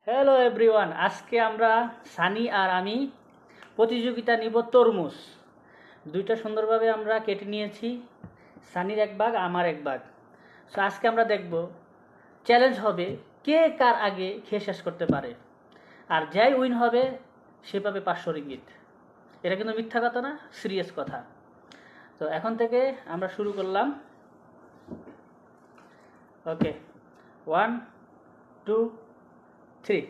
Hello everyone, আজকে আমরা সানি আর আমি প্রতিযোগিতা নিব তরমুজ। দুইটা সুন্দরভাবে আমরা কেটে নিয়েছি, সানির এক ভাগ আমার এক ভাগ। সো আজকে আমরা দেখব, চ্যালেঞ্জ হবে কে কার আগে খেয়ে শেষ করতে পারে, আর যাই উইন হবে সে পাবে 500 রিঙ্গিত। এটা কিন্তু মিথ্যা কথা না, সিরিয়াস কথা। তো এখন থেকে আমরা শুরু করলাম। ওকে, 1 2 3।